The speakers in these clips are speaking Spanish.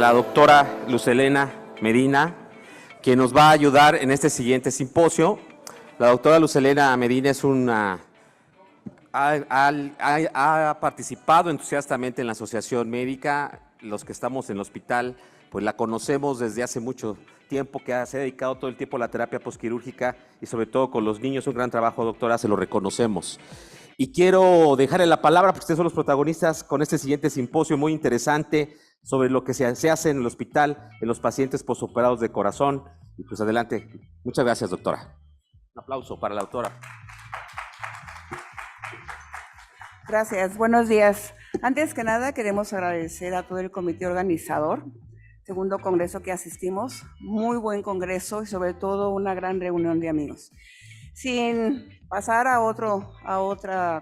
la doctora Luz Helena Medina, quien nos va a ayudar en este siguiente simposio. La doctora Luz Helena Medina es ha participado entusiastamente en la asociación médica. Los que estamos en el hospital, pues la conocemos desde hace mucho tiempo, que se ha dedicado todo el tiempo a la terapia posquirúrgica y sobre todo con los niños. Un gran trabajo, doctora, se lo reconocemos. Y quiero dejarle la palabra, porque ustedes son los protagonistas con este siguiente simposio muy interesante sobre lo que se hace en el hospital en los pacientes posoperados de corazón. Y pues adelante. Muchas gracias, doctora. Un aplauso para la doctora. Gracias, buenos días. Antes que nada queremos agradecer a todo el comité organizador, segundo congreso que asistimos, muy buen congreso y sobre todo una gran reunión de amigos. Sin pasar a otro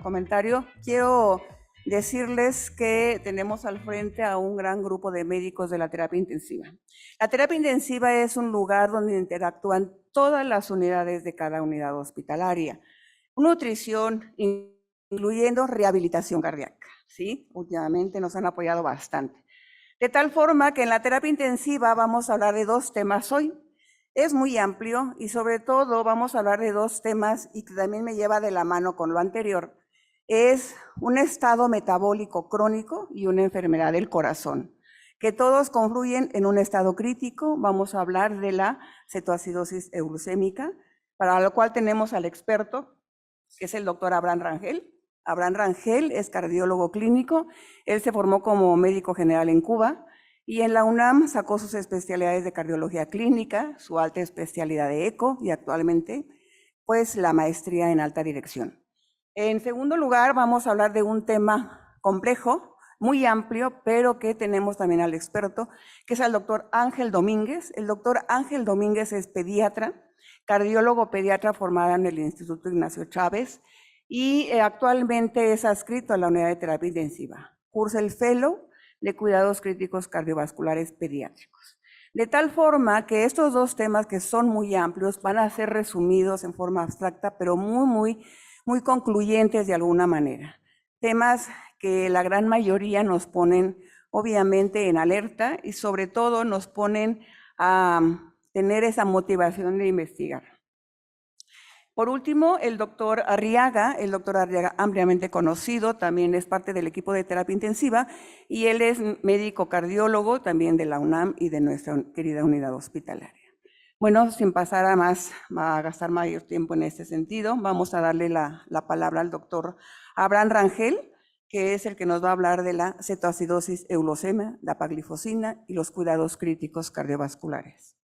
comentario, quiero decirles que tenemos al frente a un gran grupo de médicos de la terapia intensiva. La terapia intensiva es un lugar donde interactúan todas las unidades de cada unidad hospitalaria. Nutrición, incluyendo rehabilitación cardíaca, ¿sí? Últimamente nos han apoyado bastante. De tal forma que en la terapia intensiva vamos a hablar de dos temas hoy. Es muy amplio y sobre todo vamos a hablar de dos temas y que también me lleva de la mano con lo anterior. Es un estado metabólico crónico y una enfermedad del corazón, que todos confluyen en un estado crítico. Vamos a hablar de la cetoacidosis euglucémica, para lo cual tenemos al experto, que es el doctor Abraham Rangel. Abraham Rangel es cardiólogo clínico. Él se formó como médico general en Cuba y en la UNAM sacó sus especialidades de cardiología clínica, su alta especialidad de eco y actualmente pues la maestría en alta dirección. En segundo lugar, vamos a hablar de un tema complejo, muy amplio, pero que tenemos también al experto, que es el doctor Ángel Domínguez. El doctor Ángel Domínguez es pediatra, cardiólogo pediatra formado en el Instituto Ignacio Chávez y actualmente es adscrito a la unidad de terapia intensiva. Cursa el Fellow de Cuidados Críticos Cardiovasculares Pediátricos. De tal forma que estos dos temas, que son muy amplios, van a ser resumidos en forma abstracta, pero muy concluyentes de alguna manera. Temas que la gran mayoría nos ponen obviamente en alerta y sobre todo nos ponen a tener esa motivación de investigar. Por último, el doctor Arriaga ampliamente conocido, también es parte del equipo de terapia intensiva y él es médico cardiólogo también de la UNAM y de nuestra querida unidad hospitalaria. Bueno, sin pasar a gastar mayor tiempo en este sentido, vamos a darle la palabra al doctor Abraham Rangel, que es el que nos va a hablar de la cetoacidosis euglucémica, la dapaglifosina y los cuidados críticos cardiovasculares.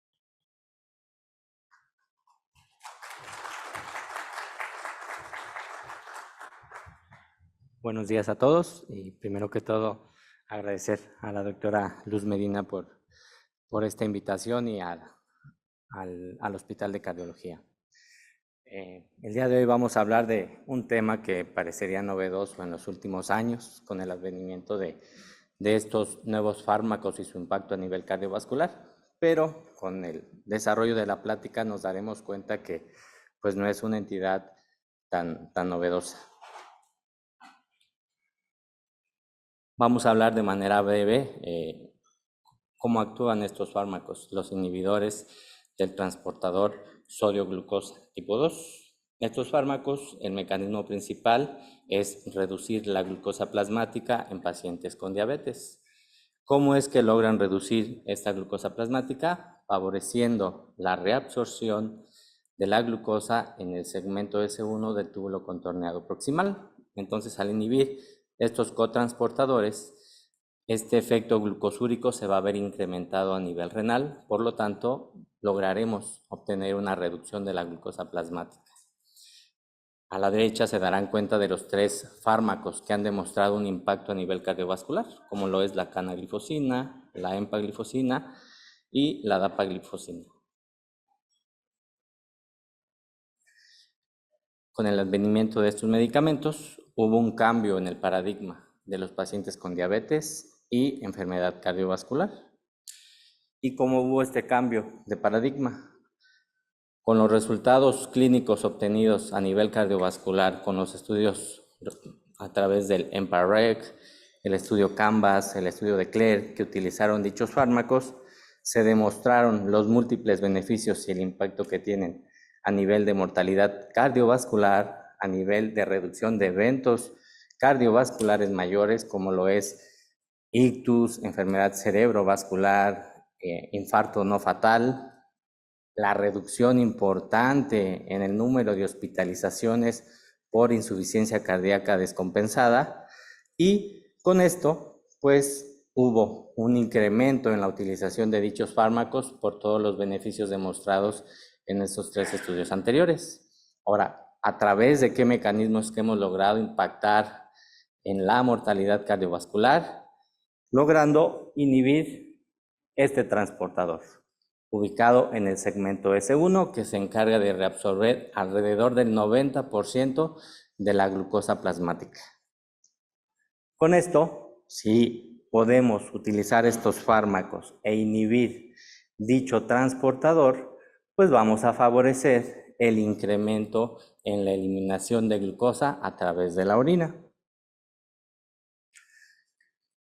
Buenos días a todos y primero que todo agradecer a la doctora Luz Medina por esta invitación y al Hospital de Cardiología. El día de hoy vamos a hablar de un tema que parecería novedoso en los últimos años con el advenimiento de estos nuevos fármacos y su impacto a nivel cardiovascular, pero con el desarrollo de la plática nos daremos cuenta que pues no es una entidad tan novedosa. Vamos a hablar de manera breve cómo actúan estos fármacos, los inhibidores del transportador sodio-glucosa tipo 2. Estos fármacos, el mecanismo principal es reducir la glucosa plasmática en pacientes con diabetes. ¿Cómo es que logran reducir esta glucosa plasmática? Favoreciendo la reabsorción de la glucosa en el segmento S1 del túbulo contorneado proximal. Entonces, al inhibir estos cotransportadores, este efecto glucosúrico se va a ver incrementado a nivel renal, por lo tanto, lograremos obtener una reducción de la glucosa plasmática. A la derecha se darán cuenta de los tres fármacos que han demostrado un impacto a nivel cardiovascular, como lo es la canaglifosina, la empaglifosina y la dapaglifosina. Con el advenimiento de estos medicamentos, hubo un cambio en el paradigma de los pacientes con diabetes y enfermedad cardiovascular. ¿Y cómo hubo este cambio de paradigma? Con los resultados clínicos obtenidos a nivel cardiovascular, con los estudios a través del EMPA-REG el estudio Canvas, el estudio de Claire, que utilizaron dichos fármacos, se demostraron los múltiples beneficios y el impacto que tienen a nivel de mortalidad cardiovascular, a nivel de reducción de eventos cardiovasculares mayores, como lo es ictus, enfermedad cerebrovascular, infarto no fatal, la reducción importante en el número de hospitalizaciones por insuficiencia cardíaca descompensada, y con esto pues hubo un incremento en la utilización de dichos fármacos por todos los beneficios demostrados en estos 3 estudios anteriores. Ahora, ¿a través de qué mecanismos que hemos logrado impactar en la mortalidad cardiovascular? Logrando inhibir este transportador, ubicado en el segmento S1, que se encarga de reabsorber alrededor del 90% de la glucosa plasmática. Con esto, si podemos utilizar estos fármacos e inhibir dicho transportador, pues vamos a favorecer el incremento en la eliminación de glucosa a través de la orina.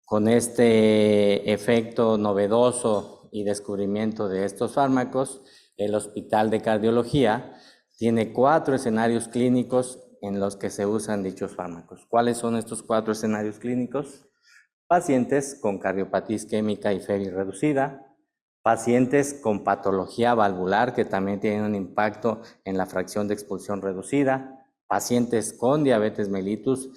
Con este efecto novedoso y descubrimiento de estos fármacos, el Hospital de Cardiología tiene 4 escenarios clínicos en los que se usan dichos fármacos. ¿Cuáles son estos 4 escenarios clínicos? Pacientes con cardiopatía isquémica y febril reducida, pacientes con patología valvular que también tienen un impacto en la fracción de expulsión reducida, pacientes con diabetes mellitus,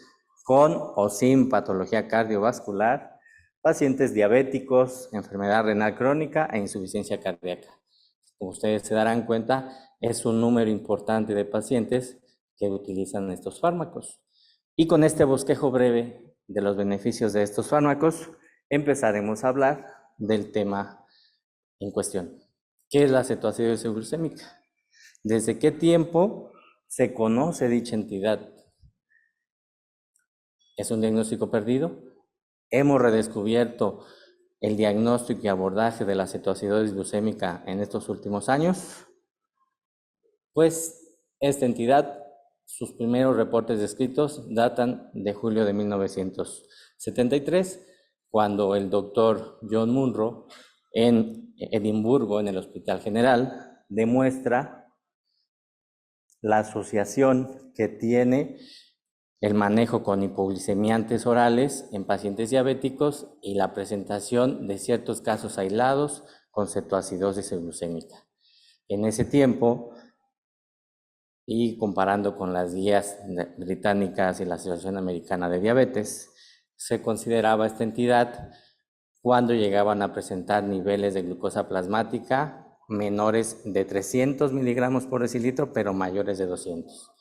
con o sin patología cardiovascular, pacientes diabéticos, enfermedad renal crónica e insuficiencia cardíaca. Como ustedes se darán cuenta, es un número importante de pacientes que utilizan estos fármacos. Y con este bosquejo breve de los beneficios de estos fármacos, empezaremos a hablar del tema en cuestión. ¿Qué es la cetoacidosis glucémica? ¿Desde qué tiempo se conoce dicha entidad? ¿Es un diagnóstico perdido? ¿Hemos redescubierto el diagnóstico y abordaje de la cetoacidosis glucémica en estos últimos años? Pues esta entidad, sus primeros reportes descritos datan de julio de 1973, cuando el doctor John Munro en Edimburgo, en el Hospital General, demuestra la asociación que tiene el manejo con hipoglicemiantes orales en pacientes diabéticos y la presentación de ciertos casos aislados con cetoacidosis glucémica. En ese tiempo, y comparando con las guías británicas y la Asociación Americana de Diabetes, se consideraba esta entidad cuando llegaban a presentar niveles de glucosa plasmática menores de 300 miligramos por decilitro, pero mayores de 200.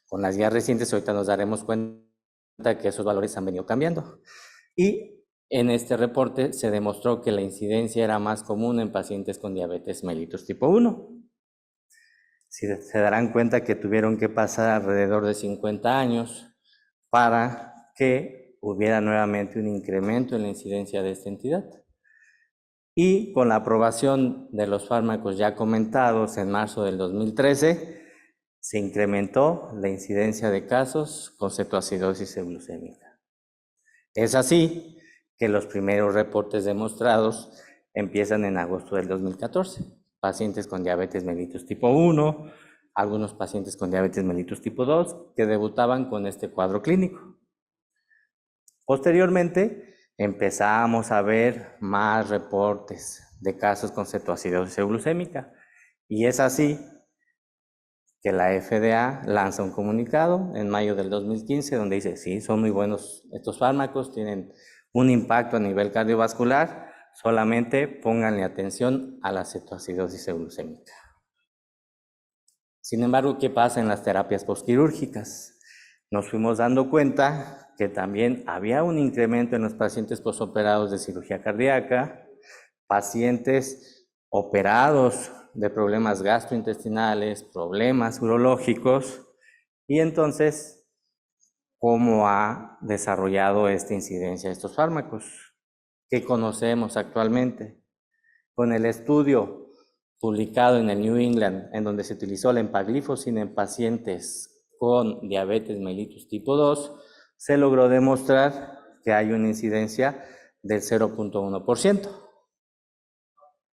Con las guías recientes ahorita nos daremos cuenta que esos valores han venido cambiando. Y en este reporte se demostró que la incidencia era más común en pacientes con diabetes mellitus tipo 1. Si se darán cuenta que tuvieron que pasar alrededor de 50 años para que hubiera nuevamente un incremento en la incidencia de esta entidad. Y con la aprobación de los fármacos ya comentados en marzo del 2013, se incrementó la incidencia de casos con cetoacidosis glucémica. Es así que los primeros reportes demostrados empiezan en agosto del 2014. Pacientes con diabetes mellitus tipo 1, algunos pacientes con diabetes mellitus tipo 2 que debutaban con este cuadro clínico. Posteriormente empezamos a ver más reportes de casos con cetoacidosis glucémica y es así que la FDA lanza un comunicado en mayo del 2015 donde dice, sí, son muy buenos estos fármacos, tienen un impacto a nivel cardiovascular, solamente pónganle atención a la cetoacidosis glucémica. Sin embargo, ¿qué pasa en las terapias postquirúrgicas? Nos fuimos dando cuenta que también había un incremento en los pacientes posoperados de cirugía cardíaca, pacientes operados de problemas gastrointestinales, problemas urológicos, y entonces, ¿cómo ha desarrollado esta incidencia de estos fármacos? ¿Qué conocemos actualmente? Con el estudio publicado en el New England, en donde se utilizó la empagliflozin en pacientes con diabetes mellitus tipo 2, se logró demostrar que hay una incidencia del 0.1%.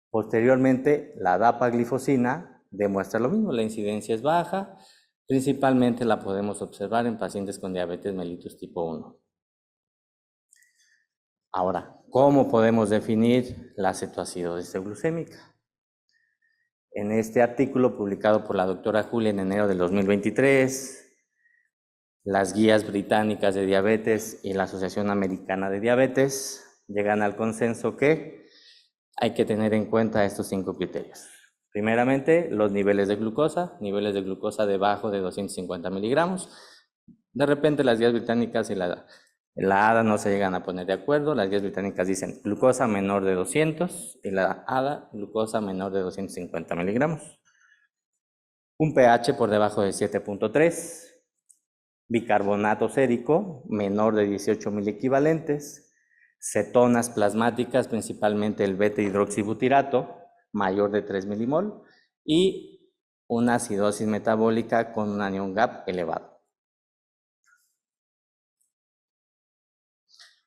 Posteriormente, la dapaglifosina demuestra lo mismo, la incidencia es baja, principalmente la podemos observar en pacientes con diabetes mellitus tipo 1. Ahora, ¿cómo podemos definir la cetoacidosis euglucémica? En este artículo publicado por la doctora Julia en enero del 2023, las guías británicas de diabetes y la Asociación Americana de Diabetes llegan al consenso que hay que tener en cuenta estos 5 criterios. Primeramente, los niveles de glucosa debajo de 250 miligramos. De repente las guías británicas y la ADA no se llegan a poner de acuerdo. Las guías británicas dicen glucosa menor de 200 y la ADA glucosa menor de 250 miligramos. Un pH por debajo de 7.3. Bicarbonato sérico menor de 18 miliequivalentes. Cetonas plasmáticas, principalmente el beta-hidroxibutirato, mayor de 3 milimol. Y una acidosis metabólica con un anion gap elevado.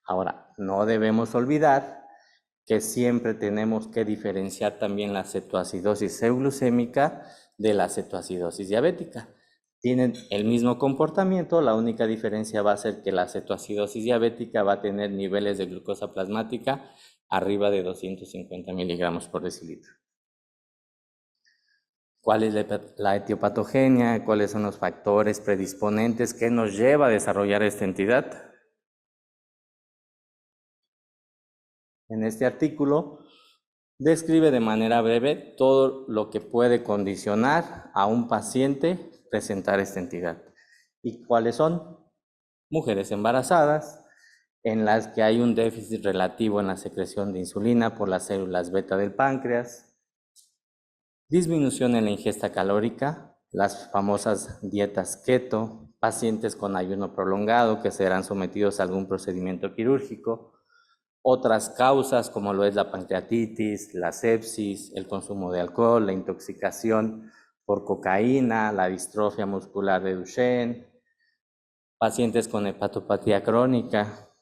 Ahora, no debemos olvidar que siempre tenemos que diferenciar también la cetoacidosis euglucémica de la cetoacidosis diabética. Tienen el mismo comportamiento, la única diferencia va a ser que la cetoacidosis diabética va a tener niveles de glucosa plasmática arriba de 250 miligramos por decilitro. ¿Cuál es la etiopatogenia? ¿Cuáles son los factores predisponentes que nos lleva a desarrollar esta entidad? En este artículo describe de manera breve todo lo que puede condicionar a un paciente presentar esta entidad. ¿Y cuáles son? Mujeres embarazadas, en las que hay un déficit relativo en la secreción de insulina por las células beta del páncreas, disminución en la ingesta calórica, las famosas dietas keto, pacientes con ayuno prolongado que serán sometidos a algún procedimiento quirúrgico, otras causas como lo es la pancreatitis, la sepsis, el consumo de alcohol, la intoxicación por cocaína, la distrofia muscular de Duchenne, pacientes con hepatopatía crónica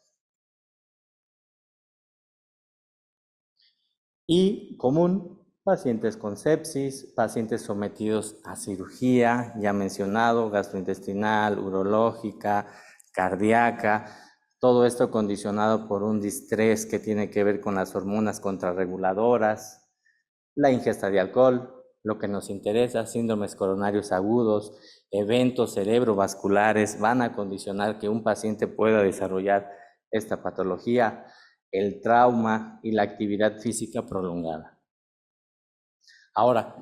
y común, pacientes con sepsis, pacientes sometidos a cirugía, ya mencionado, gastrointestinal, urológica, cardíaca. Todo esto condicionado por un distrés que tiene que ver con las hormonas contrarreguladoras, la ingesta de alcohol, lo que nos interesa, síndromes coronarios agudos, eventos cerebrovasculares van a condicionar que un paciente pueda desarrollar esta patología, el trauma y la actividad física prolongada. Ahora,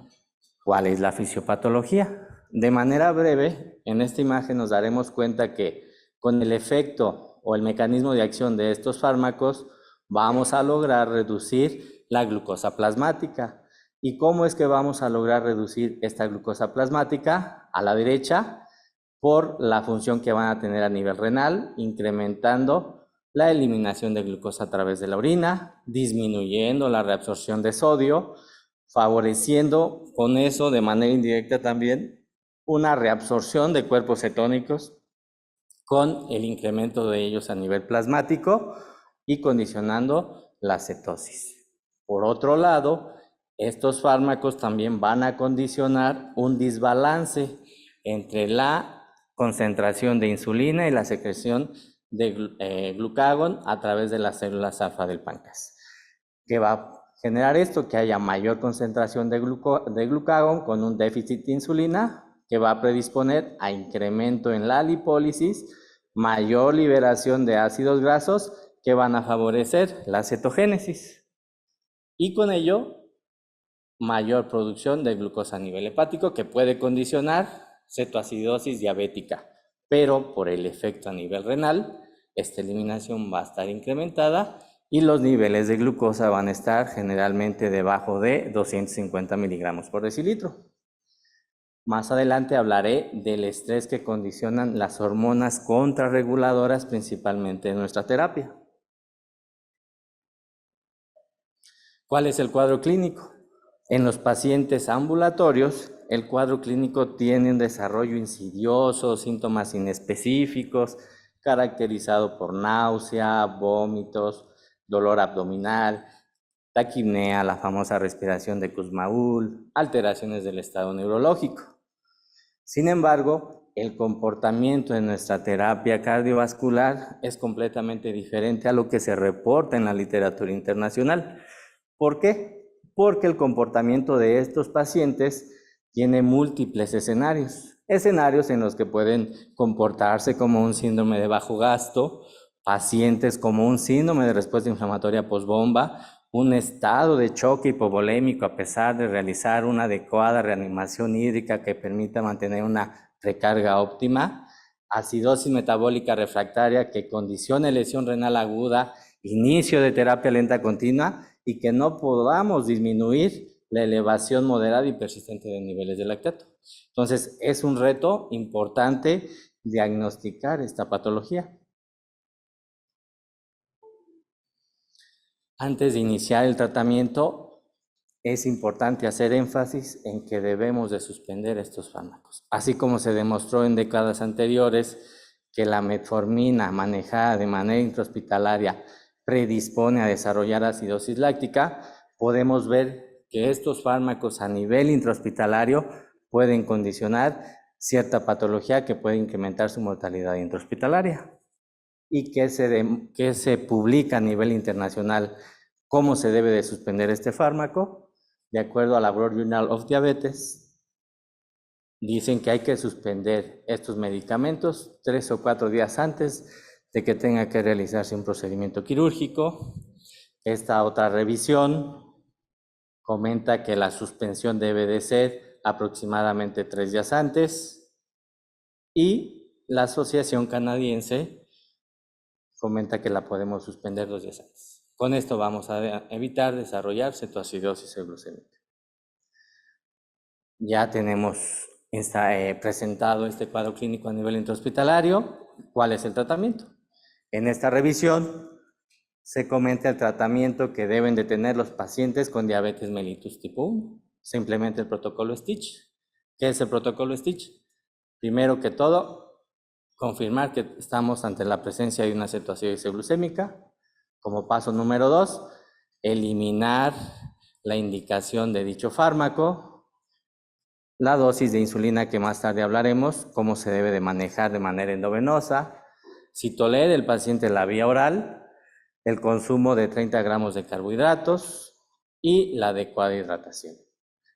¿cuál es la fisiopatología? De manera breve, en esta imagen nos daremos cuenta que con el efecto o el mecanismo de acción de estos fármacos, vamos a lograr reducir la glucosa plasmática. ¿Y cómo es que vamos a lograr reducir esta glucosa plasmática? A la derecha, por la función que van a tener a nivel renal, incrementando la eliminación de glucosa a través de la orina, disminuyendo la reabsorción de sodio, favoreciendo con eso de manera indirecta también una reabsorción de cuerpos cetónicos, con el incremento de ellos a nivel plasmático y condicionando la cetosis. Por otro lado, estos fármacos también van a condicionar un desbalance entre la concentración de insulina y la secreción de glucagón a través de las células alfa del páncreas. ¿Qué va a generar esto? Que haya mayor concentración de glucagón con un déficit de insulina, que va a predisponer a incremento en la lipólisis, mayor liberación de ácidos grasos que van a favorecer la cetogénesis y con ello mayor producción de glucosa a nivel hepático que puede condicionar cetoacidosis diabética, pero por el efecto a nivel renal, esta eliminación va a estar incrementada y los niveles de glucosa van a estar generalmente debajo de 250 miligramos por decilitro. Más adelante hablaré del estrés que condicionan las hormonas contrarreguladoras, principalmente en nuestra terapia. ¿Cuál es el cuadro clínico? En los pacientes ambulatorios, el cuadro clínico tiene un desarrollo insidioso, síntomas inespecíficos, caracterizado por náusea, vómitos, dolor abdominal, taquipnea, la famosa respiración de Kussmaul, alteraciones del estado neurológico. Sin embargo, el comportamiento de nuestra terapia cardiovascular es completamente diferente a lo que se reporta en la literatura internacional. ¿Por qué? Porque el comportamiento de estos pacientes tiene múltiples escenarios en los que pueden comportarse como un síndrome de bajo gasto, pacientes como un síndrome de respuesta inflamatoria posbomba, un estado de choque hipovolémico a pesar de realizar una adecuada reanimación hídrica que permita mantener una recarga óptima, acidosis metabólica refractaria que condicione lesión renal aguda, inicio de terapia lenta continua y que no podamos disminuir la elevación moderada y persistente de niveles de lactato. Entonces, es un reto importante diagnosticar esta patología. Antes de iniciar el tratamiento, es importante hacer énfasis en que debemos de suspender estos fármacos. Así como se demostró en décadas anteriores que la metformina manejada de manera intrahospitalaria predispone a desarrollar acidosis láctica, podemos ver que estos fármacos a nivel intrahospitalario pueden condicionar cierta patología que puede incrementar su mortalidad intrahospitalaria. Y que se publica a nivel internacional cómo se debe de suspender este fármaco. De acuerdo a la World Journal of Diabetes, dicen que hay que suspender estos medicamentos 3 o 4 días antes de que tenga que realizarse un procedimiento quirúrgico. Esta otra revisión comenta que la suspensión debe de ser aproximadamente 3 días antes, y la Asociación Canadiense comenta que la podemos suspender 2 días antes. Con esto vamos a evitar desarrollar cetoacidosis euglucémica. Ya tenemos presentado este cuadro clínico a nivel intrahospitalario. ¿Cuál es el tratamiento? En esta revisión se comenta el tratamiento que deben de tener los pacientes con diabetes mellitus tipo 1. Se implementa el protocolo Stitch. ¿Qué es el protocolo Stitch? Primero que todo, confirmar que estamos ante la presencia de una cetoacidosis euglucémica. Como paso número 2, eliminar la indicación de dicho fármaco, la dosis de insulina que más tarde hablaremos, cómo se debe de manejar de manera endovenosa, si tolera el paciente la vía oral, el consumo de 30 gramos de carbohidratos y la adecuada hidratación,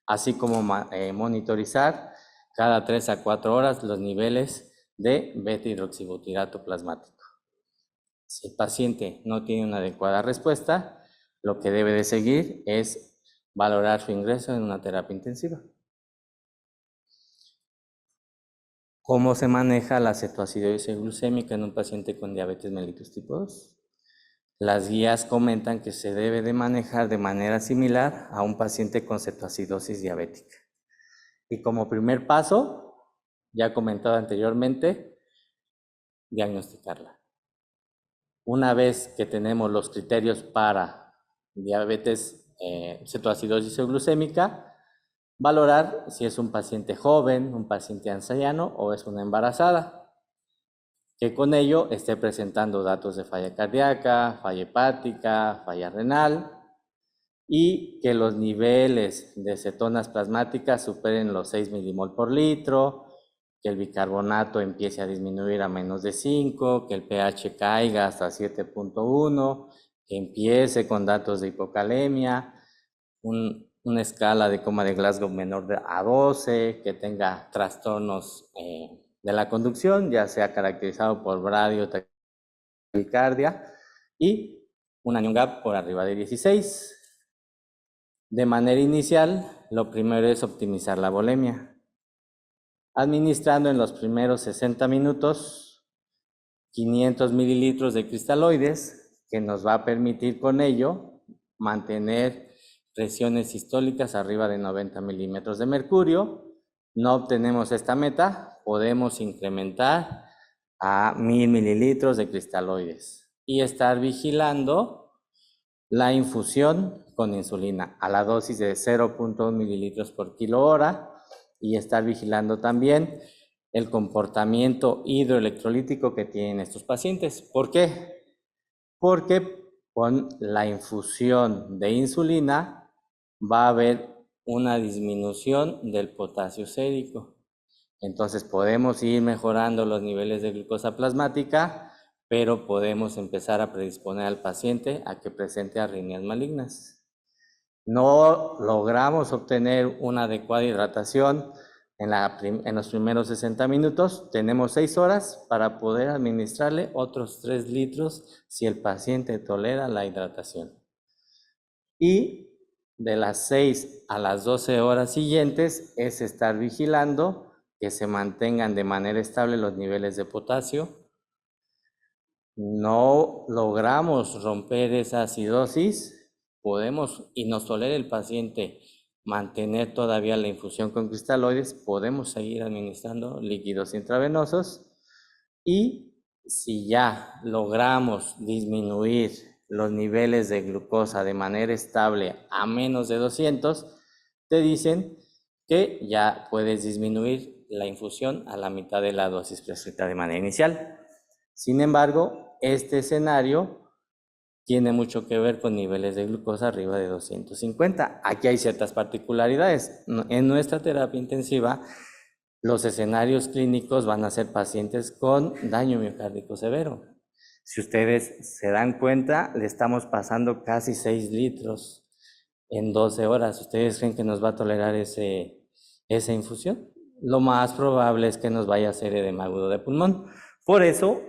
así como monitorizar cada 3 a 4 horas los niveles de beta-hidroxibutirato plasmático. Si el paciente no tiene una adecuada respuesta, lo que debe de seguir es valorar su ingreso en una terapia intensiva. ¿Cómo se maneja la cetoacidosis glucémica en un paciente con diabetes mellitus tipo 2? Las guías comentan que se debe de manejar de manera similar a un paciente con cetoacidosis diabética. Y como primer paso, ya comentado anteriormente, diagnosticarla. Una vez que tenemos los criterios para diabetes, cetoacidosis euglucémica, valorar si es un paciente joven, un paciente anciano o es una embarazada, que con ello esté presentando datos de falla cardíaca, falla hepática, falla renal, y que los niveles de cetonas plasmáticas superen los 6 milimol por litro, que el bicarbonato empiece a disminuir a menos de 5, que el pH caiga hasta 7.1, que empiece con datos de hipocalemia, una escala de coma de Glasgow menor a 12, que tenga trastornos de la conducción, ya sea caracterizado por bradiotaquicardia, y un anion gap por arriba de 16. De manera inicial, lo primero es optimizar la volemia, administrando en los primeros 60 minutos 500 mililitros de cristaloides, que nos va a permitir con ello mantener presiones sistólicas arriba de 90 milímetros de mercurio. No obtenemos esta meta, podemos incrementar a 1000 mililitros de cristaloides y estar vigilando la infusión con insulina a la dosis de 0.1 mililitros por kilo hora, y estar vigilando también el comportamiento hidroelectrolítico que tienen estos pacientes. ¿Por qué? Porque con la infusión de insulina va a haber una disminución del potasio sérico. Entonces podemos ir mejorando los niveles de glucosa plasmática, pero podemos empezar a predisponer al paciente a que presente arritmias malignas. No logramos obtener una adecuada hidratación en los primeros 60 minutos, tenemos 6 horas para poder administrarle otros 3 litros si el paciente tolera la hidratación. Y de las 6 a las 12 horas siguientes es estar vigilando que se mantengan de manera estable los niveles de potasio. No logramos romper esa acidosis, podemos, y nos tolera el paciente mantener todavía la infusión con cristaloides, podemos seguir administrando líquidos intravenosos, y si ya logramos disminuir los niveles de glucosa de manera estable a menos de 200, te dicen que ya puedes disminuir la infusión a la mitad de la dosis prescrita de manera inicial. Sin embargo, este escenario tiene mucho que ver con niveles de glucosa arriba de 250. Aquí hay ciertas particularidades. En nuestra terapia intensiva, los escenarios clínicos van a ser pacientes con daño miocárdico severo. Si ustedes se dan cuenta, le estamos pasando casi 6 litros en 12 horas. ¿Ustedes creen que nos va a tolerar esa infusión? Lo más probable es que nos vaya a hacer edema agudo de pulmón. Por eso,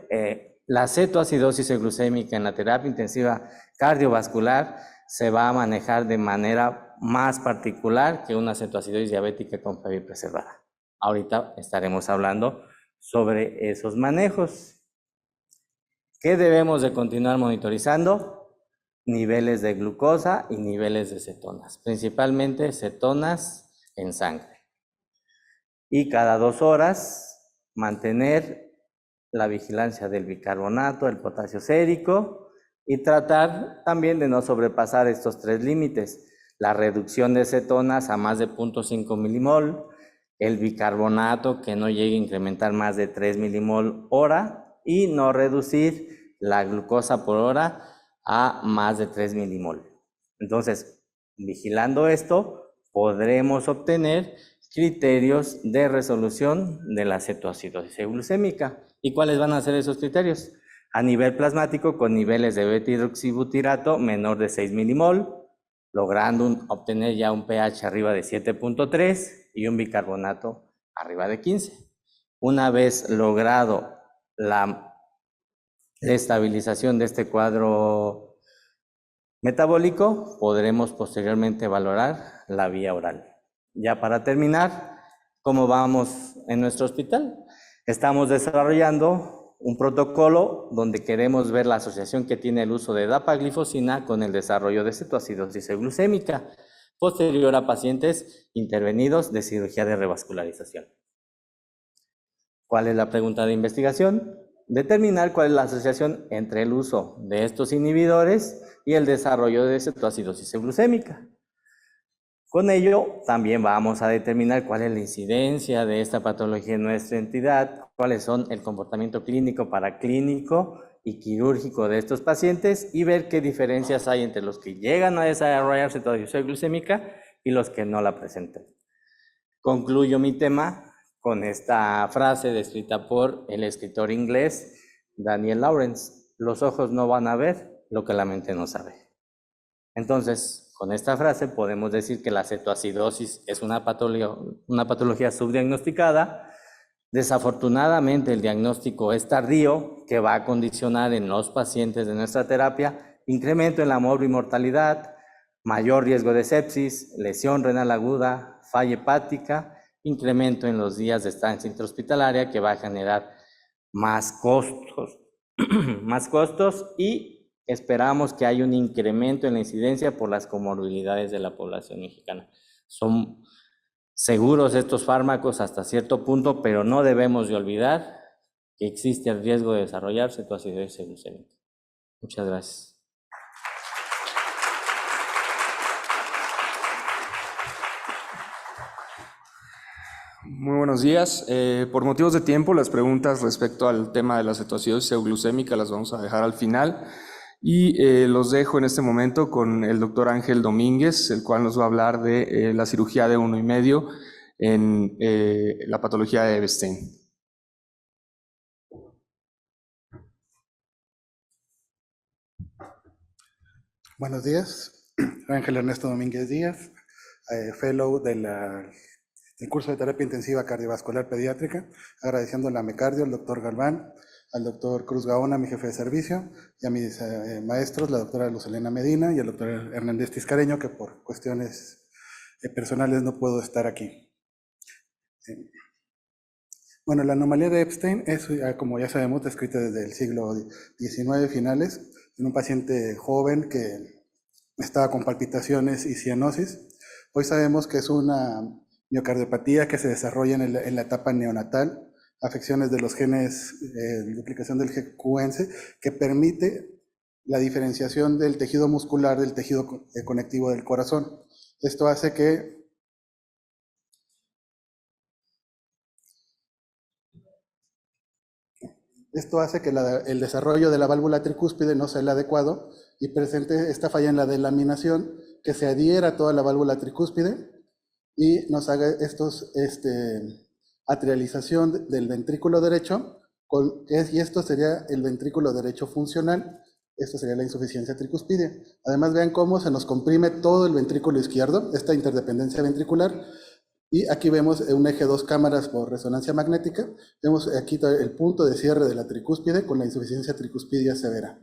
la cetoacidosis glucémica en la terapia intensiva cardiovascular se va a manejar de manera más particular que una cetoacidosis diabética con FEV preservada. Ahorita estaremos hablando sobre esos manejos. ¿Qué debemos de continuar monitorizando? Niveles de glucosa y niveles de cetonas, principalmente cetonas en sangre. Y cada 2 horas mantener la vigilancia del bicarbonato, el potasio sérico, y tratar también de no sobrepasar estos 3 límites: la reducción de cetonas a más de 0.5 milimol, el bicarbonato que no llegue a incrementar más de 3 milimol hora, y no reducir la glucosa por hora a más de 3 milimol. Entonces, vigilando esto, podremos obtener criterios de resolución de la cetoacidosis glucémica. ¿Y cuáles van a ser esos criterios? A nivel plasmático, con niveles de beta-hidroxibutirato menor de 6 milimol, logrando obtener ya un pH arriba de 7.3 y un bicarbonato arriba de 15. Una vez logrado la estabilización de este cuadro metabólico, podremos posteriormente valorar la vía oral. Ya para terminar, ¿cómo vamos en nuestro hospital? Estamos desarrollando un protocolo donde queremos ver la asociación que tiene el uso de dapaglifosina con el desarrollo de cetoacidosis glucémica posterior a pacientes intervenidos de cirugía de revascularización. ¿Cuál es la pregunta de investigación? Determinar cuál es la asociación entre el uso de estos inhibidores y el desarrollo de cetoacidosis glucémica. Con ello, también vamos a determinar cuál es la incidencia de esta patología en nuestra entidad, cuáles son el comportamiento clínico, paraclínico y quirúrgico de estos pacientes, y ver qué diferencias hay entre los que llegan a desarrollar cetoacidosis glucémica y los que no la presentan. Concluyo mi tema con esta frase descrita por el escritor inglés Daniel Lawrence: los ojos no van a ver lo que la mente no sabe. Entonces, con esta frase podemos decir que la cetoacidosis es una patología subdiagnosticada. Desafortunadamente, el diagnóstico es tardío, que va a condicionar en los pacientes de nuestra terapia incremento en la morbimortalidad, mayor riesgo de sepsis, lesión renal aguda, falla hepática, incremento en los días de estancia intrahospitalaria, que va a generar más costos, y esperamos que haya un incremento en la incidencia por las comorbilidades de la población mexicana. Son seguros estos fármacos hasta cierto punto, pero no debemos de olvidar que existe el riesgo de desarrollar cetoacidosis glucémica. Muchas gracias. Muy buenos días. Por motivos de tiempo, las preguntas respecto al tema de la cetoacidosis euglucémica las vamos a dejar al final y los dejo en este momento con el doctor Ángel Domínguez, el cual nos va a hablar de la cirugía de 1,5 en la patología de Ebstein. Buenos días, Ángel Ernesto Domínguez Díaz, fellow del curso de terapia intensiva cardiovascular pediátrica, agradeciendo a la Mecardio, al doctor Galván, al doctor Cruz Gaona, mi jefe de servicio, y a mis maestros, la doctora Luz Elena Medina y el doctor Hernández Tiscareño, que por cuestiones personales no puedo estar aquí. Bueno, la anomalía de Epstein es, como ya sabemos, descrita desde el siglo XIX finales, en un paciente joven que estaba con palpitaciones y cianosis. Hoy sabemos que es una miocardiopatía que se desarrolla en la etapa neonatal, afecciones de los genes, duplicación del GQ11, que permite la diferenciación del tejido muscular del tejido conectivo del corazón. Esto hace que el desarrollo de la válvula tricúspide no sea el adecuado y presente esta falla en la delaminación, que se adhiera a toda la válvula tricúspide y nos haga atrialización del ventrículo derecho, y esto sería el ventrículo derecho funcional. Esto sería la insuficiencia tricúspidea. Además, vean cómo se nos comprime todo el ventrículo izquierdo, esta interdependencia ventricular. Y aquí vemos un eje 2 cámaras por resonancia magnética. Vemos aquí el punto de cierre de la tricúspide con la insuficiencia tricúspidea severa.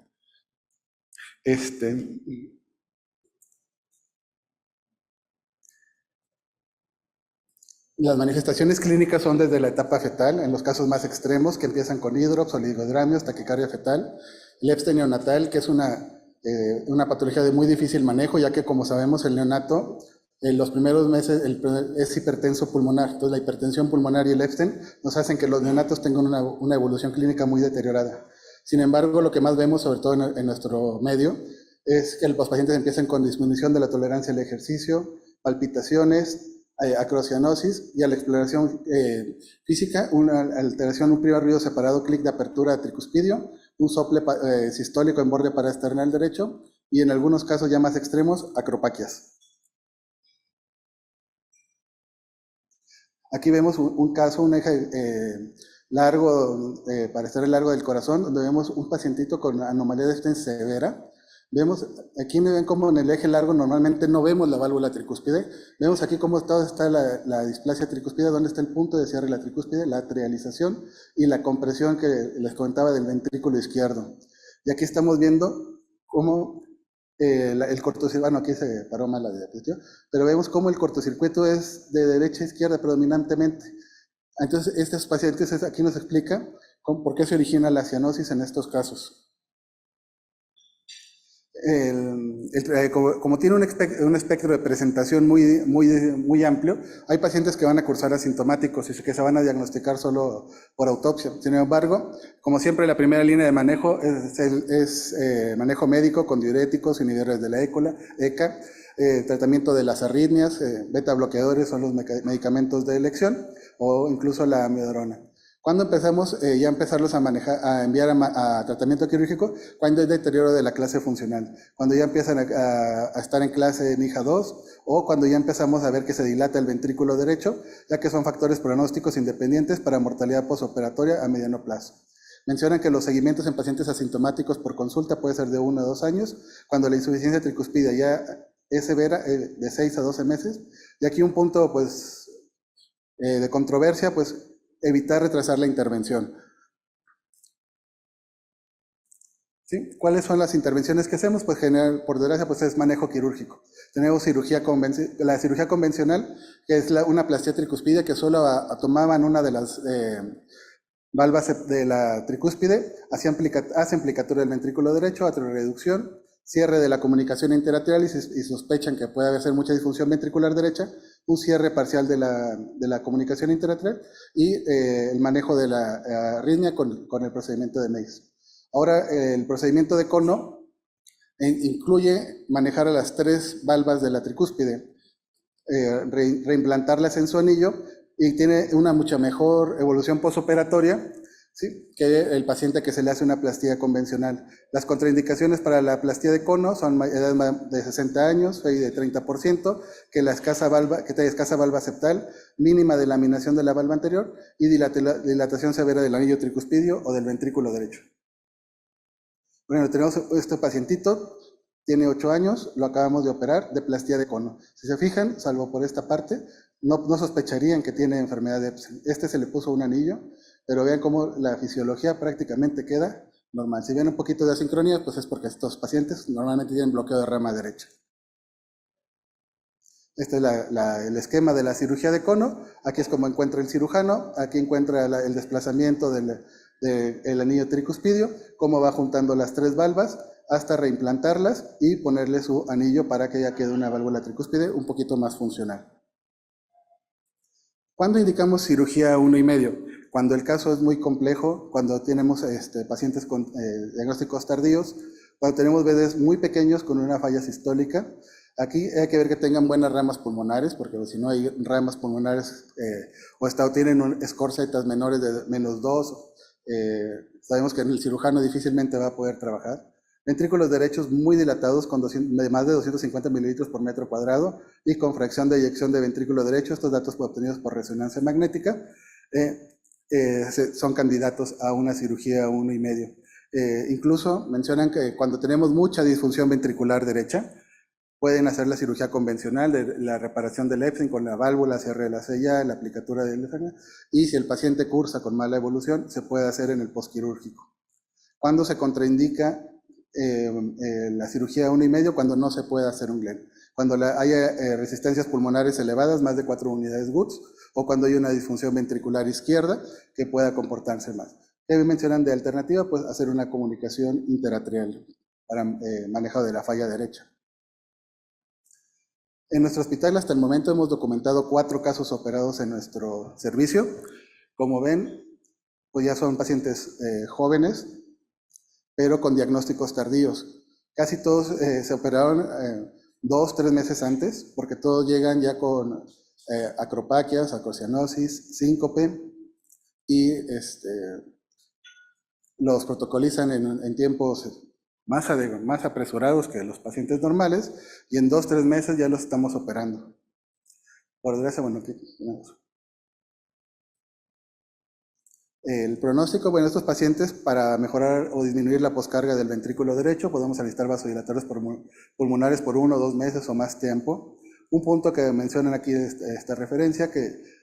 Las manifestaciones clínicas son desde la etapa fetal, en los casos más extremos, que empiezan con hidrops, oligohidramios, taquicardia fetal. El Epstein neonatal, que es una patología de muy difícil manejo, ya que, como sabemos, el neonato en los primeros meses es hipertenso pulmonar. Entonces, la hipertensión pulmonar y el Epstein nos hacen que los neonatos tengan una evolución clínica muy deteriorada. Sin embargo, lo que más vemos, sobre todo en nuestro medio, es que los pacientes empiezan con disminución de la tolerancia al ejercicio, palpitaciones, acrocianosis, y a la exploración física, una alteración, un primer ruido separado, clic de apertura de tricuspidio, un sople sistólico en borde paraesternal derecho, y en algunos casos ya más extremos, acropaquias. Aquí vemos un caso, un eje largo, paraesternal largo del corazón, donde vemos un pacientito con anomalía de Epstein severa. Aquí me ven como en el eje largo normalmente no vemos la válvula tricúspide. Vemos aquí cómo está la displasia tricúspide, dónde está el punto de cierre de la tricúspide, la atrialización y la compresión que les comentaba del ventrículo izquierdo. Y aquí estamos viendo cómo el cortocircuito, aquí se paró mal la diapositiva, pero vemos cómo el cortocircuito es de derecha a izquierda predominantemente. Entonces, estos pacientes aquí nos explica por qué se origina la cianosis en estos casos. Como tiene un espectro de presentación muy amplio, hay pacientes que van a cursar asintomáticos y que se van a diagnosticar solo por autopsia. Sin embargo, como siempre, la primera línea de manejo es manejo médico con diuréticos, inhibidores de la ECA, tratamiento de las arritmias, beta bloqueadores son los medicamentos de elección, o incluso la amiodarona. ¿Cuándo empezamos ya empezarlos a enviar a tratamiento quirúrgico? Cuando hay deterioro de la clase funcional, cuando ya empiezan a estar en clase NIHA 2, o cuando ya empezamos a ver que se dilata el ventrículo derecho, ya que son factores pronósticos independientes para mortalidad postoperatoria a mediano plazo. Mencionan que los seguimientos en pacientes asintomáticos por consulta puede ser de 1 a 2 años, cuando la insuficiencia tricúspide ya es severa, de 6 a 12 meses. Y aquí un punto de controversia, evitar retrasar la intervención. ¿Sí? ¿Cuáles son las intervenciones que hacemos? Pues por desgracia, es manejo quirúrgico. Tenemos la cirugía convencional, que es una plastía tricúspide, que solo tomaban una de las valvas de la tricúspide, hacen plicatura del ventrículo derecho, atrioreducción, cierre de la comunicación interatrial y sospechan que puede haber mucha disfunción ventricular derecha, un cierre parcial de la comunicación interatrial y el manejo de la arritmia con el procedimiento de Mace. Ahora, el procedimiento de cono incluye manejar a las 3 valvas de la tricúspide, reimplantarlas en su anillo y tiene una mucha mejor evolución postoperatoria, ¿sí?, que el paciente que se le hace una plastía convencional. Las contraindicaciones para la plastía de cono son edad de 60 años, FEI de 30%, que tenga escasa valva septal, mínima delaminación de la valva anterior y dilatación severa del anillo tricuspidio o del ventrículo derecho. Bueno, tenemos este pacientito, tiene 8 años, lo acabamos de operar de plastía de cono. Si se fijan, salvo por esta parte, no sospecharían que tiene enfermedad de Epstein. Se le puso un anillo, pero vean cómo la fisiología prácticamente queda normal. Si ven un poquito de asincronía, pues es porque estos pacientes normalmente tienen bloqueo de rama derecha. Este es el esquema de la cirugía de cono. Aquí es como encuentra el cirujano, aquí encuentra el desplazamiento del anillo tricuspidio, cómo va juntando las 3 valvas hasta reimplantarlas y ponerle su anillo para que ya quede una válvula tricuspide un poquito más funcional. ¿Cuándo indicamos cirugía 1,5? Cuando el caso es muy complejo, cuando tenemos pacientes con diagnósticos tardíos, cuando tenemos bebés muy pequeños con una falla sistólica. Aquí hay que ver que tengan buenas ramas pulmonares, porque si no hay ramas pulmonares o tienen escorcetas menores de -2, sabemos que el cirujano difícilmente va a poder trabajar. Ventrículos derechos muy dilatados con de más de 250 mililitros por metro cuadrado y con fracción de eyección de ventrículo derecho. Estos datos obtenidos por resonancia magnética son candidatos a una cirugía 1,5. Incluso mencionan que cuando tenemos mucha disfunción ventricular derecha, pueden hacer la cirugía convencional de la reparación del Epstein con la válvula, cierre de la sella, la aplicatura del diafragma, y si el paciente cursa con mala evolución, se puede hacer en el postquirúrgico. ¿Cuándo se contraindica la cirugía 1,5? Cuando no se puede hacer un Glenn. Cuando haya resistencias pulmonares elevadas, más de 4 unidades Woods, o cuando hay una disfunción ventricular izquierda que pueda comportarse más. ¿Qué mencionan de alternativa? Pues hacer una comunicación interatrial para manejo de la falla derecha. En nuestro hospital hasta el momento hemos documentado 4 casos operados en nuestro servicio. Como ven, pues ya son pacientes jóvenes, pero con diagnósticos tardíos. Casi todos se operaron 2-3 meses antes, porque todos llegan ya con acropaquias, acrocianosis, síncope, y los protocolizan en tiempos más apresurados que los pacientes normales, y en 2-3 meses ya los estamos operando. Por desgracia, bueno, aquí tenemos. El pronóstico, bueno, estos pacientes, para mejorar o disminuir la poscarga del ventrículo derecho, podemos alistar vasodilatadores pulmonares por 1 o 2 meses o más tiempo. Un punto que mencionan aquí esta referencia, que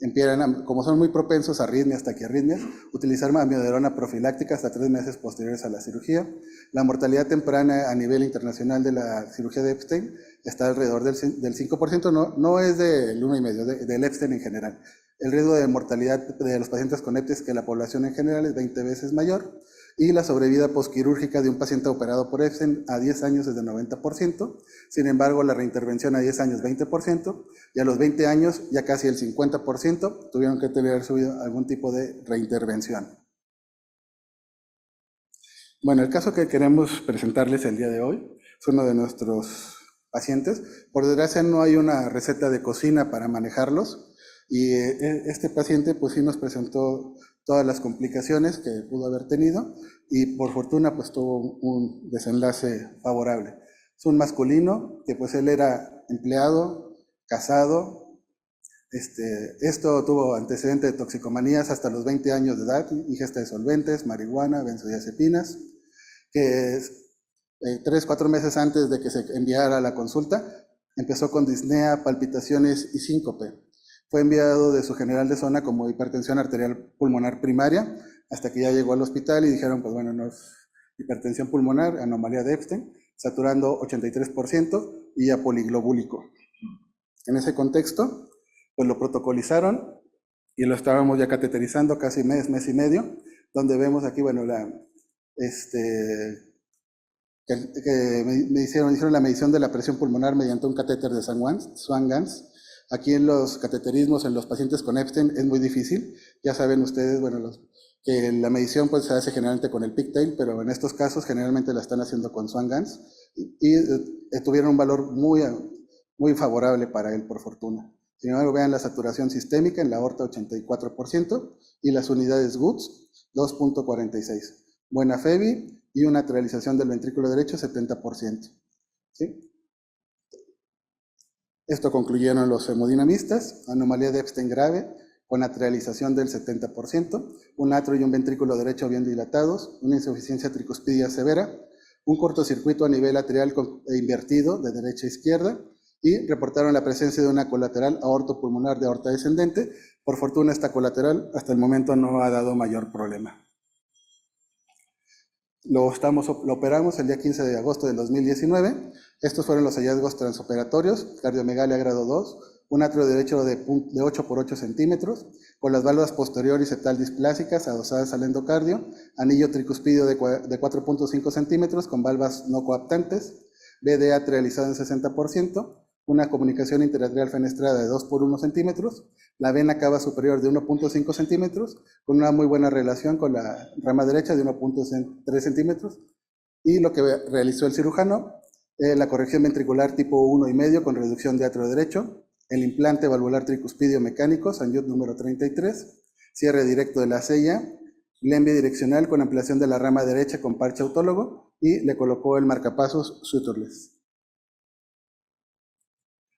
empiezan, como son muy propensos a arritmias, taquiarritmias, utilizar amiodarona profiláctica hasta 3 meses posteriores a la cirugía. La mortalidad temprana a nivel internacional de la cirugía de Epstein está alrededor del 5%, no es del 1,5, del Epstein en general. El riesgo de mortalidad de los pacientes con Epstein, que la población en general, es 20 veces mayor, y la sobrevida posquirúrgica de un paciente operado por Epstein a 10 años es de 90%, sin embargo la reintervención a 10 años 20%, y a los 20 años ya casi el 50% tuvieron que tener subido algún tipo de reintervención. Bueno, el caso que queremos presentarles el día de hoy es uno de nuestros pacientes. Por desgracia no hay una receta de cocina para manejarlos, y este paciente pues sí nos presentó todas las complicaciones que pudo haber tenido, y por fortuna pues tuvo un desenlace favorable. Es un masculino que pues él era empleado, casado. Esto tuvo antecedente de toxicomanías hasta los 20 años de edad, ingesta de solventes, marihuana, benzodiazepinas, que 3-4 meses antes de que se enviara a la consulta, empezó con disnea, palpitaciones y síncope. Fue enviado de su general de zona como hipertensión arterial pulmonar primaria, hasta que ya llegó al hospital y dijeron, pues bueno, no es hipertensión pulmonar, anomalía de Epstein, saturando 83% y ya poliglobúlico. En ese contexto, pues lo protocolizaron y lo estábamos ya cateterizando casi mes y medio, donde vemos aquí, bueno, me hicieron la medición de la presión pulmonar mediante un catéter de Swan-Ganz. Aquí en los cateterismos en los pacientes con Epstein es muy difícil. Ya saben ustedes, bueno, que la medición pues se hace generalmente con el pigtail, pero en estos casos generalmente la están haciendo con Swan-Ganz, y tuvieron un valor muy favorable para él, por fortuna. Sin embargo, vean la saturación sistémica en la aorta 84% y las unidades Woods 2.46. Buena FEBI y una lateralización del ventrículo derecho 70%. ¿Sí? Esto concluyeron los hemodinamistas, anomalía de Epstein grave con lateralización del 70%, un atrio y un ventrículo derecho bien dilatados, una insuficiencia tricuspidia severa, un cortocircuito a nivel atrial invertido de derecha a izquierda y reportaron la presencia de una colateral aortopulmonar de aorta descendente. Por fortuna esta colateral hasta el momento no ha dado mayor problema. Lo operamos el día 15 de agosto del 2019. Estos fueron los hallazgos transoperatorios: cardiomegalia grado 2, un atrio derecho de 8 por 8 centímetros, con las válvulas posterior y septal displásicas adosadas al endocardio, anillo tricuspidio de 4.5 centímetros con valvas no coaptantes, BD atrializado en 60%, una comunicación interatrial fenestrada de 2 por 1 centímetros, la vena cava superior de 1.5 centímetros, con una muy buena relación con la rama derecha de 1.3 centímetros, y lo que realizó el cirujano, la corrección ventricular tipo 1,5 con reducción de atrio derecho, el implante valvular tricuspidio mecánico, St. número 33, cierre directo de la sella, Glenn bidireccional con ampliación de la rama derecha con parche autólogo, y le colocó el marcapasos sutureless.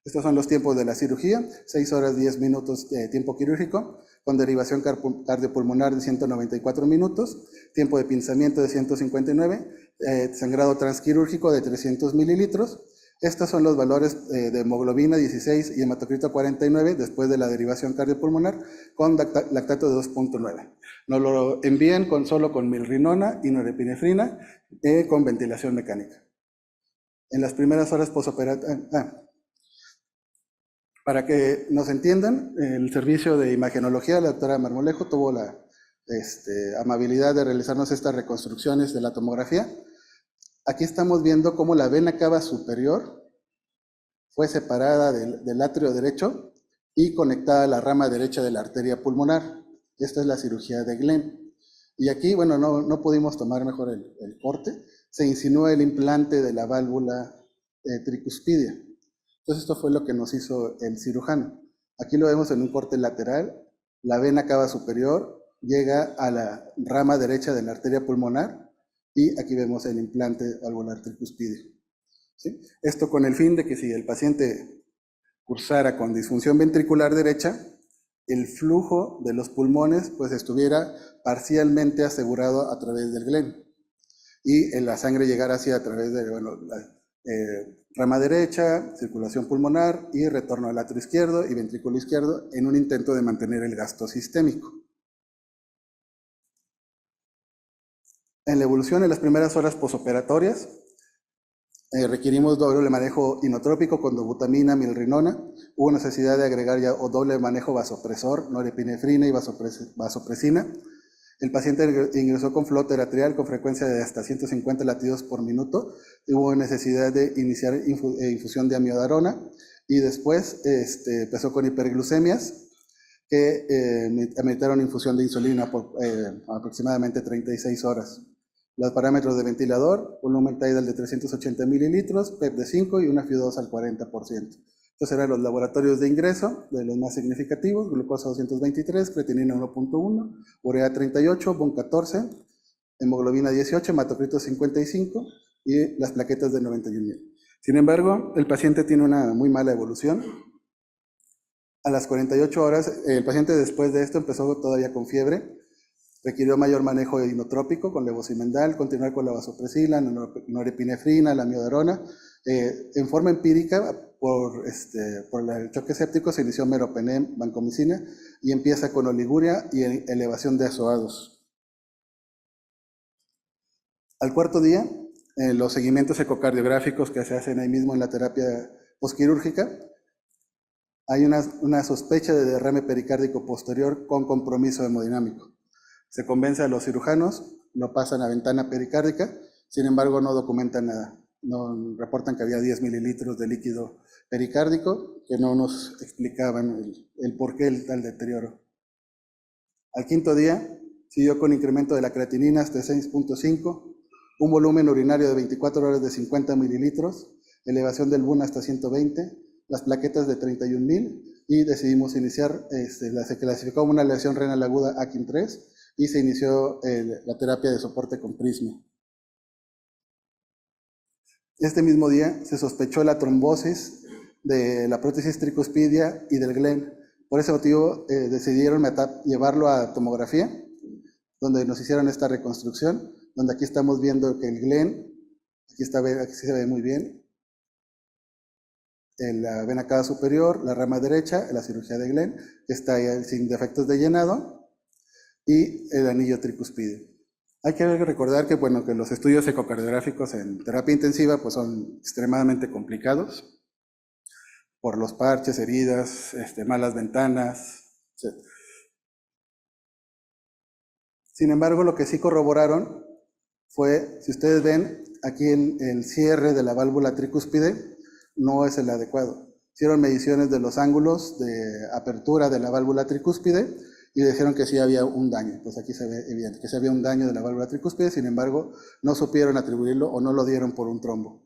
Estos son los tiempos de la cirugía: 6 horas 10 minutos de tiempo quirúrgico, con derivación cardiopulmonar de 194 minutos, tiempo de pinzamiento de 159, sangrado transquirúrgico de 300 mililitros. Estos son los valores de hemoglobina 16 y hematocrito 49 después de la derivación cardiopulmonar con lactato de 2.9. Nos lo envían solo con milrinona y norepinefrina con ventilación mecánica. En las primeras horas posoperatorias... Para que nos entiendan, el servicio de imagenología, la doctora Marmolejo, tuvo la amabilidad de realizarnos estas reconstrucciones de la tomografía. Aquí estamos viendo cómo la vena cava superior fue separada del atrio derecho y conectada a la rama derecha de la arteria pulmonar. Esta es la cirugía de Glenn. Y aquí, bueno, no pudimos tomar mejor el corte. Se insinúa el implante de la válvula tricuspidia. Entonces esto fue lo que nos hizo el cirujano. Aquí lo vemos en un corte lateral, la vena cava superior llega a la rama derecha de la arteria pulmonar y aquí vemos el implante valvular tricuspidio. ¿Sí? Esto con el fin de que si el paciente cursara con disfunción ventricular derecha, el flujo de los pulmones pues estuviera parcialmente asegurado a través del Glenn y la sangre llegara así a través de rama derecha, circulación pulmonar y retorno al atrio izquierdo y ventrículo izquierdo en un intento de mantener el gasto sistémico. En la evolución, en las primeras horas posoperatorias, requerimos doble manejo inotrópico con dobutamina, milrinona. Hubo necesidad de agregar ya doble manejo vasopresor, norepinefrina y vasopresina. El paciente ingresó con flóter atrial con frecuencia de hasta 150 latidos por minuto. Hubo necesidad de iniciar infusión de amiodarona y después empezó con hiperglucemias que ameritaron infusión de insulina por aproximadamente 36 horas. Los parámetros de ventilador: volumen tidal de 380 mililitros, PEP de 5 y una FIO2 al 40%. Estos eran los laboratorios de ingreso, de los más significativos: glucosa 223, creatinina 1.1, urea 38, BUN 14, hemoglobina 18, hematocrito 55 y las plaquetas de 91.000. Sin embargo, el paciente tiene una muy mala evolución. A las 48 horas, el paciente después de esto empezó todavía con fiebre, requirió mayor manejo inotrópico con levocimendal, continuar con la vasopresina, norepinefrina, la amiodarona. En forma empírica, por el choque séptico, se inició meropenem, vancomicina, y empieza con oliguria y elevación de azoados. Al cuarto día, los seguimientos ecocardiográficos que se hacen ahí mismo en la terapia posquirúrgica, hay una sospecha de derrame pericárdico posterior con compromiso hemodinámico. Se convence a los cirujanos, lo pasan a ventana pericárdica, sin embargo no documentan nada. No reportan que había 10 mililitros de líquido pericárdico, que no nos explicaban el por qué el tal deterioro. Al quinto día, siguió con incremento de la creatinina hasta 6.5, un volumen urinario de 24 horas de 50 mililitros, elevación del BUN hasta 120, las plaquetas de 31.000, y decidimos iniciar, se clasificó como una lesión renal aguda AKIN3 y se inició la terapia de soporte con Prisma. Este mismo día se sospechó la trombosis de la prótesis tricuspidia y del GLEN. Por ese motivo decidieron llevarlo a tomografía, donde nos hicieron esta reconstrucción, donde aquí estamos viendo que el GLEN, aquí se ve muy bien, la vena cava superior, la rama derecha, la cirugía de GLEN, que está ahí sin defectos de llenado, y el anillo tricuspide. Hay que recordar que, bueno, que los estudios ecocardiográficos en terapia intensiva pues, son extremadamente complicados por los parches, heridas, malas ventanas, etc. Sin embargo, lo que sí corroboraron fue, si ustedes ven, aquí el cierre de la válvula tricúspide no es el adecuado. Hicieron mediciones de los ángulos de apertura de la válvula tricúspide y dijeron que sí había un daño. Pues aquí se ve evidente que sí había un daño de la válvula tricúspide, sin embargo, no supieron atribuirlo o no lo dieron por un trombo.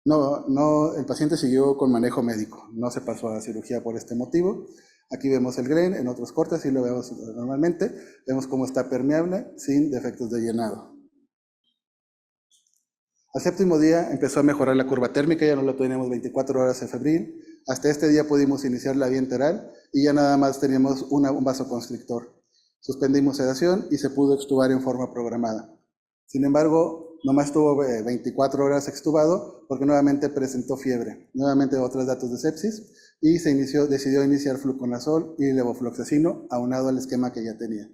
No, el paciente siguió con manejo médico, no se pasó a cirugía por este motivo. Aquí vemos el GLEN, en otros cortes sí lo vemos normalmente, vemos cómo está permeable, sin defectos de llenado. Al séptimo día empezó a mejorar la curva térmica, ya no la teníamos 24 horas de febril. Hasta este día pudimos iniciar la vía enteral y ya nada más teníamos un vasoconstrictor. Suspendimos sedación y se pudo extubar en forma programada. Sin embargo, nomás estuvo 24 horas extubado porque nuevamente presentó fiebre, nuevamente otros datos de sepsis y decidió iniciar fluconazol y levofloxacino aunado al esquema que ya tenía.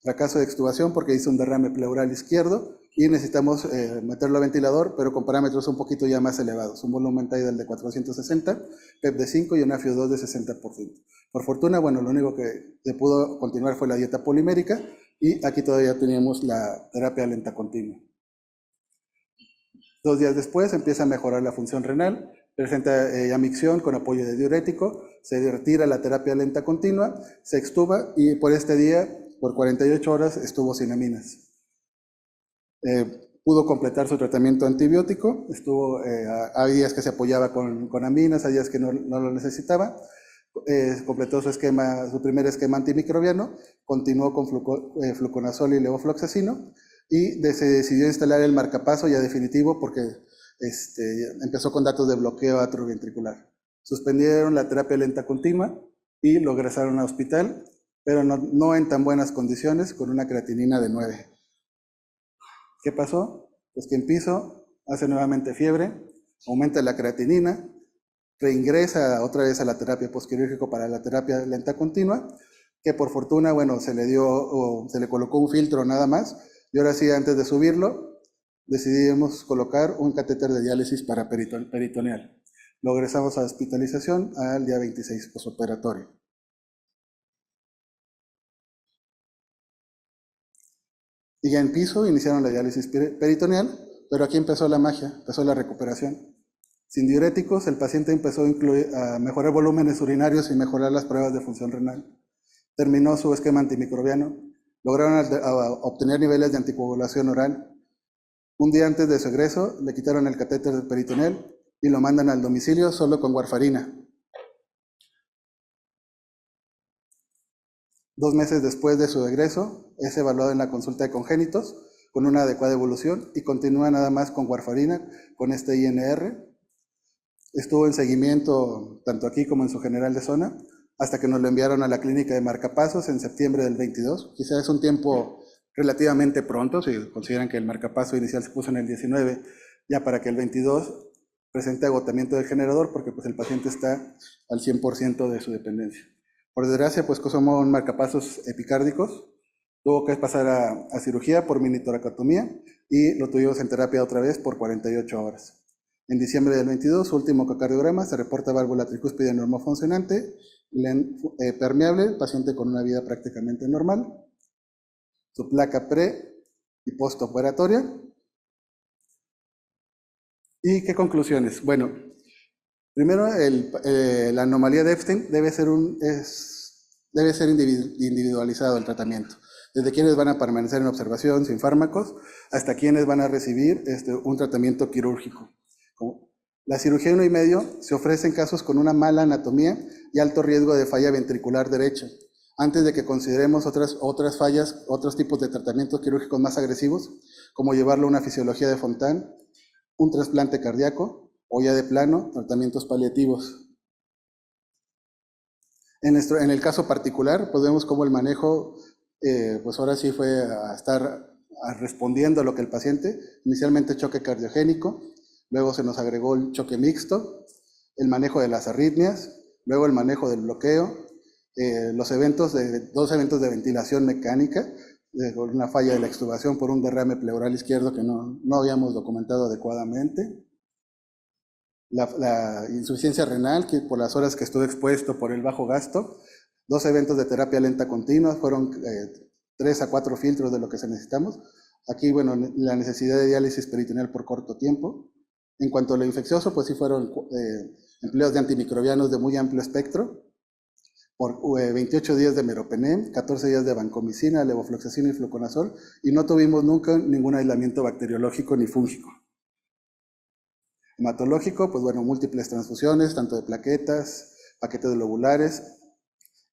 Fracaso de extubación porque hizo un derrame pleural izquierdo y necesitamos meterlo a ventilador, pero con parámetros un poquito ya más elevados, un volumen tidal de 460, PEP de 5 y una FiO2 de 60%. Por fortuna, bueno, lo único que se pudo continuar fue la dieta polimérica y aquí todavía teníamos la terapia lenta continua. 2 días después empieza a mejorar la función renal, presenta amicción con apoyo de diurético, se retira la terapia lenta continua, se extuba y por este día, por 48 horas, estuvo sin aminas. Pudo completar su tratamiento antibiótico, hay días que se apoyaba con aminas, hay días que no lo necesitaba, completó su primer esquema antimicrobiano, continuó con fluconazol y levofloxacino y se decidió instalar el marcapaso ya definitivo porque empezó con datos de bloqueo atrioventricular. Suspendieron la terapia lenta continua y lo ingresaron al hospital, pero no en tan buenas condiciones, con una creatinina de 9. ¿Qué pasó? Pues que en piso hace nuevamente fiebre, aumenta la creatinina, reingresa otra vez a la terapia postquirúrgica para la terapia lenta continua, que por fortuna, bueno, se le colocó un filtro nada más, y ahora sí, antes de subirlo, decidimos colocar un catéter de diálisis para peritoneal. Lo ingresamos a hospitalización al día 26 posoperatorio. Y ya en piso iniciaron la diálisis peritoneal, pero aquí empezó la magia, empezó la recuperación. Sin diuréticos, el paciente empezó a mejorar volúmenes urinarios y mejorar las pruebas de función renal. Terminó su esquema antimicrobiano, lograron obtener niveles de anticoagulación oral. Un día antes de su egreso, le quitaron el catéter peritoneal y lo mandan al domicilio solo con warfarina. 2 meses después de su egreso, es evaluado en la consulta de congénitos con una adecuada evolución y continúa nada más con warfarina, con este INR. Estuvo en seguimiento tanto aquí como en su general de zona, hasta que nos lo enviaron a la clínica de marcapasos en septiembre del 22. Quizá es un tiempo relativamente pronto, si consideran que el marcapaso inicial se puso en el 19, ya para que el 22 presente agotamiento del generador, porque pues el paciente está al 100% de su dependencia. Por desgracia, pues somos marcapasos epicárdicos, tuvo que pasar a cirugía por minitoracotomía y lo tuvimos en terapia otra vez por 48 horas. En diciembre del 22, su último ecocardiograma, se reporta válvula tricúspide normofuncionante, permeable, el paciente con una vida prácticamente normal, su placa pre y postoperatoria. ¿Y qué conclusiones? Bueno, primero, la anomalía de Epstein debe ser individualizado el tratamiento. Desde quienes van a permanecer en observación sin fármacos hasta quienes van a recibir un tratamiento quirúrgico. La cirugía 1,5 se ofrece en casos con una mala anatomía y alto riesgo de falla ventricular derecha, antes de que consideremos otras fallas, otros tipos de tratamientos quirúrgicos más agresivos, como llevarlo a una fisiología de Fontan, un trasplante cardíaco o ya de plano, tratamientos paliativos. En el caso particular, pues vemos cómo el manejo, pues ahora sí fue a estar respondiendo a lo que el paciente, inicialmente choque cardiogénico, luego se nos agregó el choque mixto, el manejo de las arritmias, luego el manejo del bloqueo, dos eventos de ventilación mecánica, una falla de la extubación por un derrame pleural izquierdo que no habíamos documentado adecuadamente, la insuficiencia renal, que por las horas que estuve expuesto por el bajo gasto, 2 eventos de terapia lenta continua, fueron 3 a 4 filtros de lo que necesitamos. Aquí, bueno, la necesidad de diálisis peritoneal por corto tiempo. En cuanto a lo infeccioso, pues sí fueron empleos de antimicrobianos de muy amplio espectro, por 28 días de meropenem, 14 días de vancomicina, levofloxacina y fluconazol, y no tuvimos nunca ningún aislamiento bacteriológico ni fúngico. Hematológico, pues bueno, múltiples transfusiones, tanto de plaquetas, paquetes lobulares,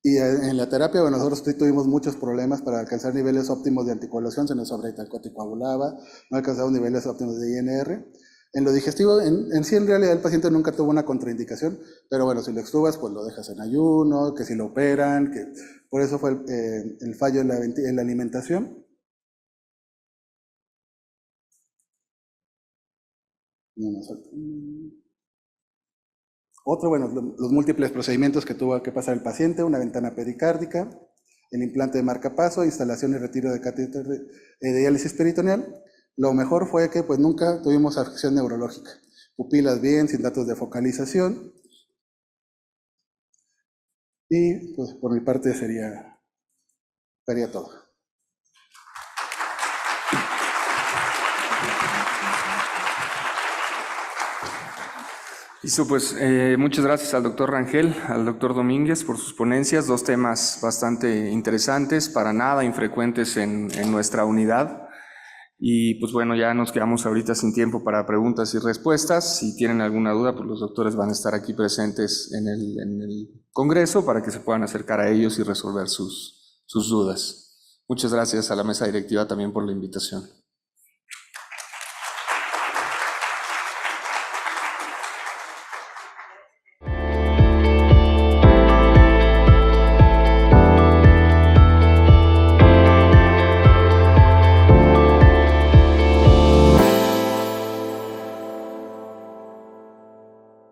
y en la terapia, bueno, nosotros tuvimos muchos problemas para alcanzar niveles óptimos de anticoagulación, se nos sobrecoagulaba, no alcanzamos niveles óptimos de INR. En lo digestivo, en sí en realidad el paciente nunca tuvo una contraindicación, pero bueno, si lo extubas, pues lo dejas en ayuno, que si lo operan, que por eso fue el fallo en la alimentación. Otro, bueno, los múltiples procedimientos que tuvo que pasar el paciente, una ventana pericárdica, el implante de marcapaso, instalación y retiro de catéter de diálisis peritoneal. Lo mejor fue que pues nunca tuvimos afección neurológica, pupilas bien, sin datos de focalización. Y pues por mi parte sería todo. Listo, pues muchas gracias al doctor Rangel, al doctor Domínguez por sus ponencias, 2 temas bastante interesantes, para nada infrecuentes en nuestra unidad. Y pues bueno, ya nos quedamos ahorita sin tiempo para preguntas y respuestas. Si tienen alguna duda, pues los doctores van a estar aquí presentes en el Congreso para que se puedan acercar a ellos y resolver sus dudas. Muchas gracias a la mesa directiva también por la invitación.